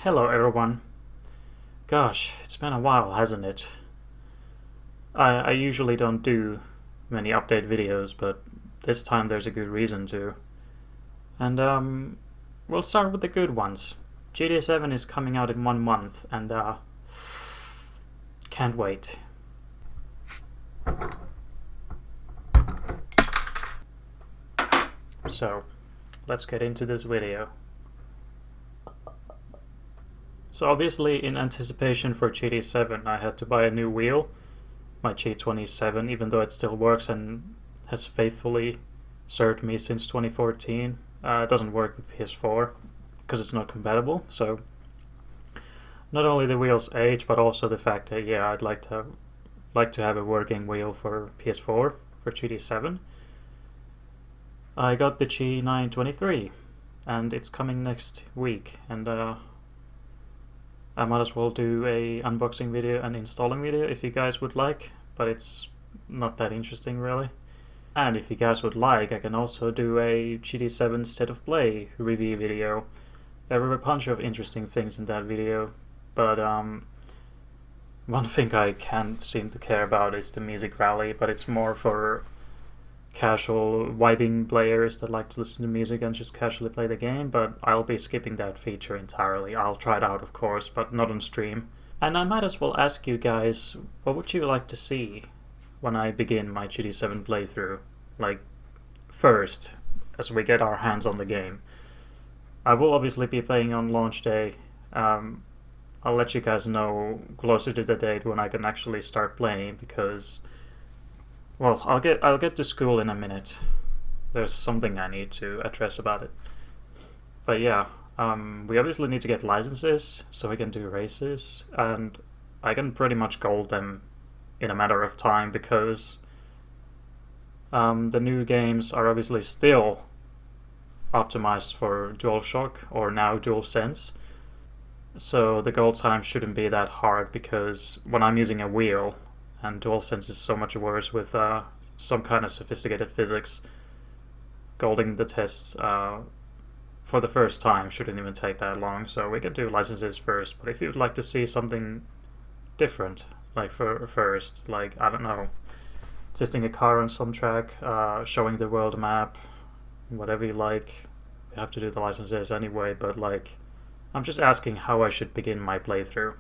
Hello everyone. Gosh, it's been a while, hasn't it? I usually don't do many update videos, but this time there's a good reason to. And we'll start with the good ones. GT7 is coming out in 1 month, and can't wait. So, let's get into this video. So obviously in anticipation for GT7 I had to buy a new wheel, my G27, even though it still works and has faithfully served me since 2014. It doesn't work with PS4 because it's not compatible, so not only the wheel's age but also the fact that I'd like to have a working wheel for PS4 for GT7. I got the G923 and it's coming next week, and I might as well do a unboxing video and installing video if you guys would like, but it's not that interesting really. And if you guys would like, I can also do a GT7 State of Play review video. There were a bunch of interesting things in that video, but one thing I can't seem to care about is the music rally, but it's more for casual vibing players that like to listen to music and just casually play the game, but I'll be skipping that feature entirely. I'll try it out, of course, but not on stream. And I might as well ask you guys, what would you like to see when I begin my GT7 playthrough? Like, first, as we get our hands on the game. I will obviously be playing on launch day. I'll let you guys know closer to the date when I can actually start playing, because well, I'll get to school in a minute. There's something I need to address about it. But yeah, we obviously need to get licenses so we can do races, and I can pretty much gold them in a matter of time because the new games are obviously still optimized for DualShock, or now DualSense. So the gold time shouldn't be that hard, because when I'm using a wheel, and DualSense is so much worse with some kind of sophisticated physics, golding the tests for the first time shouldn't even take that long, so we can do licenses first. But if you'd like to see something different, like for first, like, I don't know, testing a car on some track, showing the world map, whatever you like, you have to do the licenses anyway, but like, I'm just asking how I should begin my playthrough.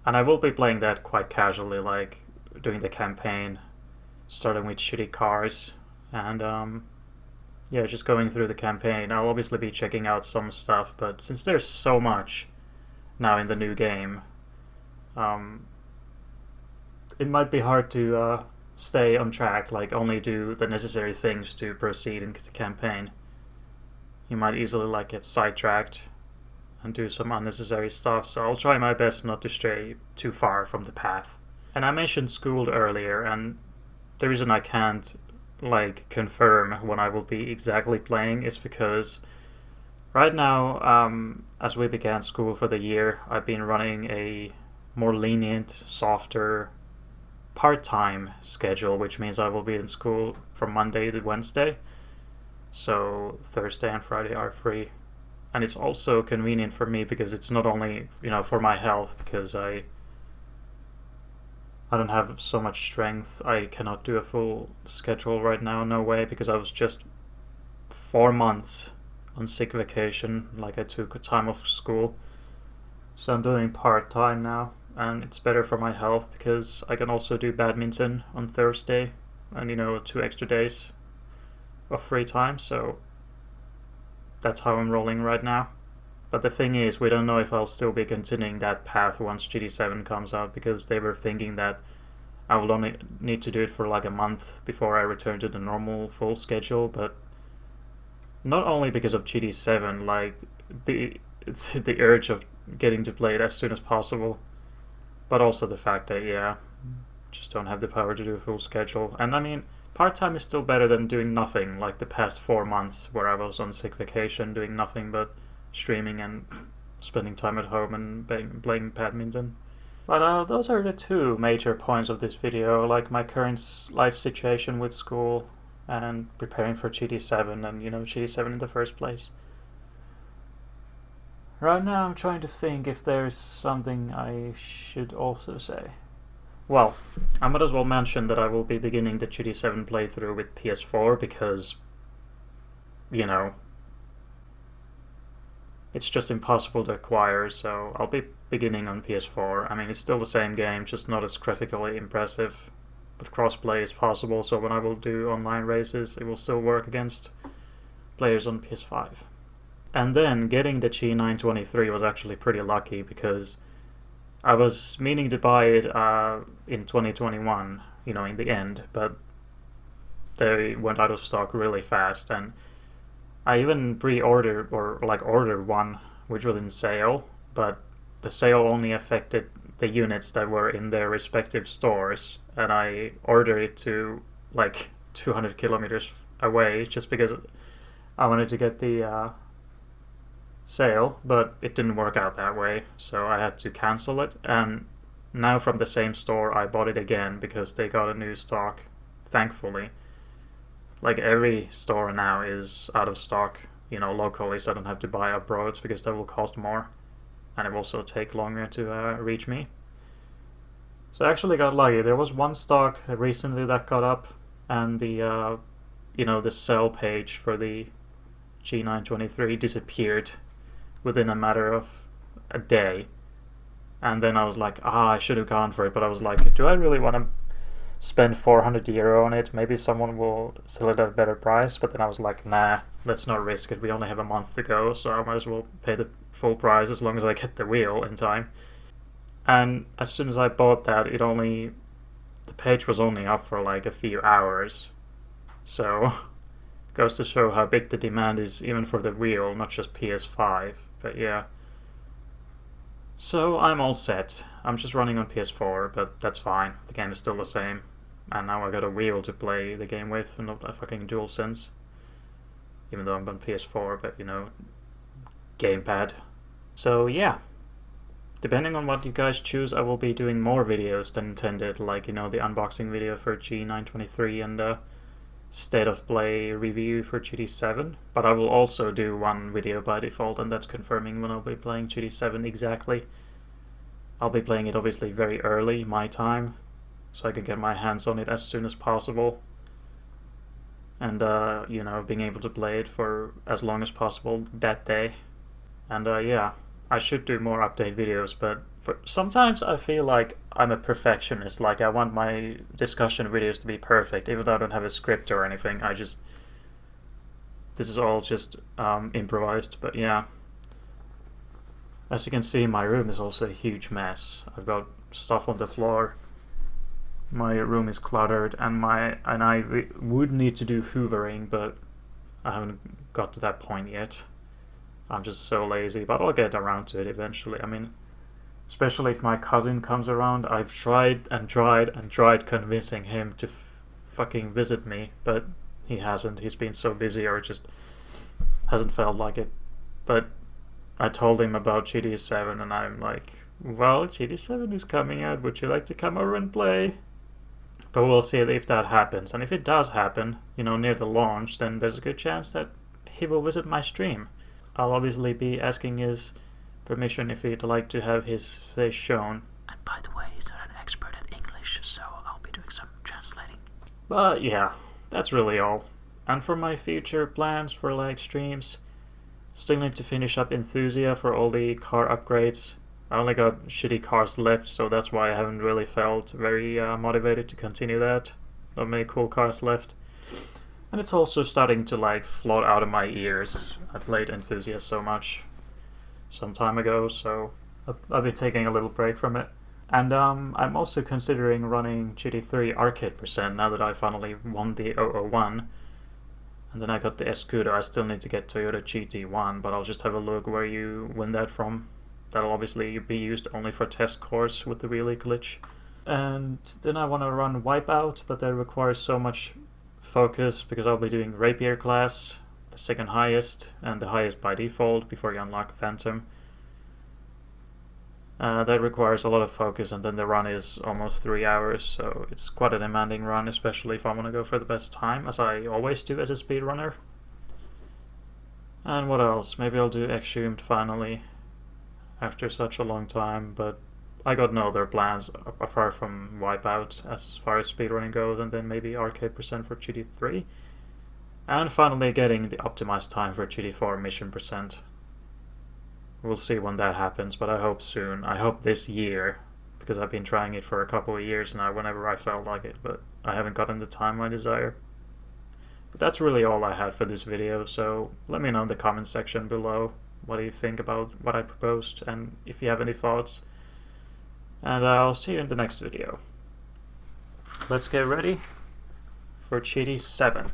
And I will be playing that quite casually, like doing the campaign, starting with shitty cars, and just going through the campaign. I'll obviously be checking out some stuff, but since there's so much now in the new game, it might be hard to stay on track, like only do the necessary things to proceed into the campaign. You might easily like get sidetracked and do some unnecessary stuff, so I'll try my best not to stray too far from the path. And I mentioned school earlier, and the reason I can't like confirm when I will be exactly playing is because right now, as we began school for the year, I've been running a more lenient, softer, part-time schedule, which means I will be in school from Monday to Wednesday, so Thursday and Friday are free. And it's also convenient for me because it's not only, for my health, because I don't have so much strength. I cannot do a full schedule right now, no way, because I was just 4 months on sick vacation, like I took a time off school. So I'm doing part-time now, and it's better for my health because I can also do badminton on Thursday, and 2 extra days of free time, so that's how I'm rolling right now. But the thing is, we don't know if I'll still be continuing that path once GT7 comes out, because they were thinking that I will only need to do it for like a month before I return to the normal full schedule. But not only because of GT7, like the urge of getting to play it as soon as possible, but also the fact that just don't have the power to do a full schedule. And I mean, part-time is still better than doing nothing, like the past 4 months where I was on sick vacation doing nothing but streaming and spending time at home and playing badminton. But those are the two major points of this video, like my current life situation with school and preparing for GT7 and GT7 in the first place. Right now I'm trying to think if there's something I should also say. Well, I might as well mention that I will be beginning the GT7 playthrough with PS4 because, you know, it's just impossible to acquire, so I'll be beginning on PS4. I mean, it's still the same game, just not as graphically impressive, but crossplay is possible, so when I will do online races, it will still work against players on PS5. And then getting the G923 was actually pretty lucky because I was meaning to buy it in 2021, you know, in the end, but they went out of stock really fast, and I even pre-ordered or like ordered one which was in sale, but the sale only affected the units that were in their respective stores, and I ordered it to like 200 kilometers away just because I wanted to get the sale, but it didn't work out that way, so I had to cancel it. And now from the same store I bought it again because they got a new stock, thankfully. Like every store now is out of stock, you know, locally, so I don't have to buy abroad because that will cost more and it will also take longer to reach me. So I actually got lucky. There was one stock recently that got up, and the you know, the sell page for the G923 disappeared within a matter of a day. And then I was like, I should have gone for it, but I was like, do I really want to spend 400 euro on it? Maybe someone will sell it at a better price. But then I was like, nah, let's not risk it. We only have a month to go, so I might as well pay the full price as long as I get the wheel in time. And as soon as I bought that, the page was only up for like a few hours. So goes to show how big the demand is even for the wheel, not just PS5. But yeah. So I'm all set. I'm just running on PS4, but that's fine. The game is still the same. And now I got a wheel to play the game with, and not a fucking DualSense. Even though I'm on PS4, but you know, gamepad. So yeah. Depending on what you guys choose, I will be doing more videos than intended, like, you know, the unboxing video for G923 and state of play review for GT7. But I will also do one video by default, and that's confirming when I'll be playing GT7 exactly. I'll be playing it obviously very early, my time, so I can get my hands on it as soon as possible. And, you know, being able to play it for as long as possible that day. And, yeah. I should do more update videos, but sometimes I feel like I'm a perfectionist. Like, I want my discussion videos to be perfect, even though I don't have a script or anything. This is all just improvised, but yeah. As you can see, my room is also a huge mess. I've got stuff on the floor. My room is cluttered, and I would need to do hoovering, but I haven't got to that point yet. I'm just so lazy, but I'll get around to it eventually. I mean, especially if my cousin comes around. I've tried and tried and tried convincing him to fucking visit me, but he hasn't. He's been so busy, or just hasn't felt like it. But I told him about GT7, and I'm like, well, GT7 is coming out. Would you like to come over and play? But we'll see if that happens. And if it does happen, you know, near the launch, then there's a good chance that he will visit my stream. I'll obviously be asking his permission if he'd like to have his face shown. And by the way, he's not an expert at English, so I'll be doing some translating. But yeah, that's really all. And for my future plans for like streams, still need to finish up Enthusia for all the car upgrades. I only got shitty cars left, so that's why I haven't really felt very motivated to continue that. Not many cool cars left. And it's also starting to like float out of my ears. I played Enthusiast so much some time ago, so I've been taking a little break from it. And I'm also considering running GT3 Arcade % now that I finally won the 001. And then I got the Escudo. I still need to get Toyota GT1, but I'll just have a look where you win that from. That'll obviously be used only for test course with the wheelie glitch. And then I want to run Wipeout, but that requires so much focus because I'll be doing Rapier class, the second highest, and the highest by default before you unlock Phantom. That requires a lot of focus, and then the run is almost 3 hours, so it's quite a demanding run, especially if I want to go for the best time, as I always do as a speedrunner. And what else? Maybe I'll do Exhumed finally. after such a long time, but I got no other plans apart from Wipeout as far as speedrunning goes, and then maybe Arcade Percent for GT3. And finally getting the optimized time for GT4 Mission Percent. We'll see when that happens, but I hope soon. I hope this year, because I've been trying it for a couple of years now whenever I felt like it, but I haven't gotten the time I desire. But that's really all I had for this video, so let me know in the comment section below what do you think about what I proposed, and if you have any thoughts. And I'll see you in the next video. Let's get ready for GT7.